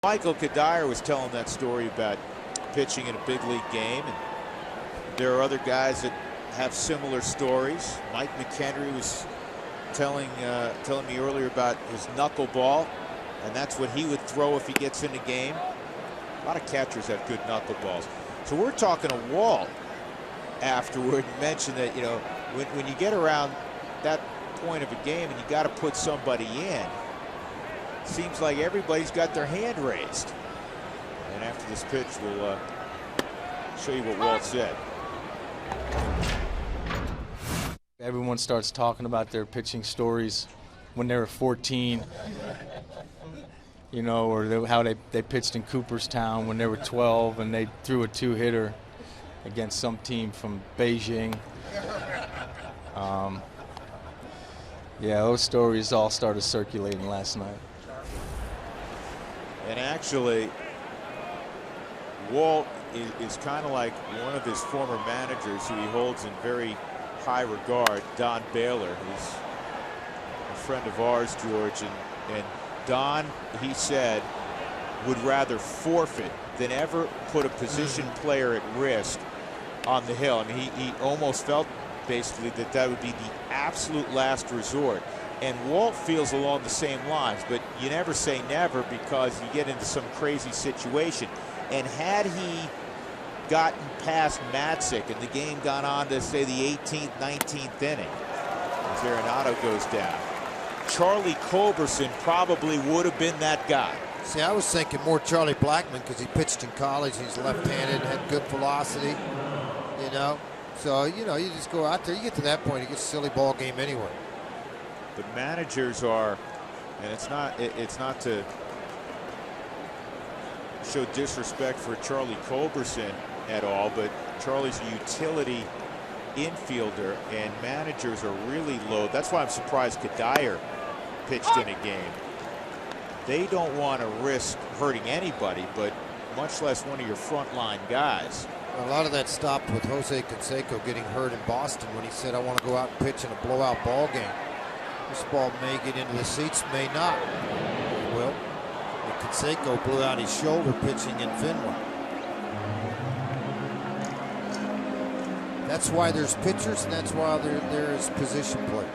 Michael Kadire was telling that story about pitching in a big league game, and there are other guys that have similar stories. Mike McHenry was telling me earlier about his knuckleball, and that's what he would throw if he gets in the game. A lot of catchers have good knuckleballs. So we're talking to Walt afterward and mentioned that, you know, when you get around that point of a game and you got to put somebody in, seems like everybody's got their hand raised. And after this pitch, we'll show you what Walt said. Everyone starts talking about their pitching stories when they were 14, you know, or how they pitched in Cooperstown when they were 12 and they threw a two-hitter against some team from Beijing. Yeah, those stories all started circulating last night. And actually, Walt is kind of like one of his former managers who he holds in very high regard, Don Baylor, who's a friend of ours, George. And Don, he said, would rather forfeit than ever put a position player at risk on the hill. I mean, he almost felt basically that would be the absolute last resort. And Walt feels along the same lines, but you never say never because you get into some crazy situation. And had he gotten past Matzik and the game gone on to, say, the 18th, 19th inning, as Arenado goes down, Charlie Culberson probably would have been that guy. See, I was thinking more Charlie Blackmon because he pitched in college. He's left-handed, had good velocity, you know. So, you know, you just go out there, you get to that point, it gets a silly ball game anyway. But managers are, and it's not to show disrespect for Charlie Culberson at all, but Charlie's a utility infielder, and managers are really low. That's why I'm surprised Kadire pitched in a game. They don't want to risk hurting anybody, but much less one of your frontline guys. A lot of that stopped with Jose Canseco getting hurt in Boston when he said, I want to go out and pitch in a blowout ball game. This ball may get into the seats, may not. It will. But Canseco blew out his shoulder pitching in Fenway. That's why there's pitchers, and that's why there is position play.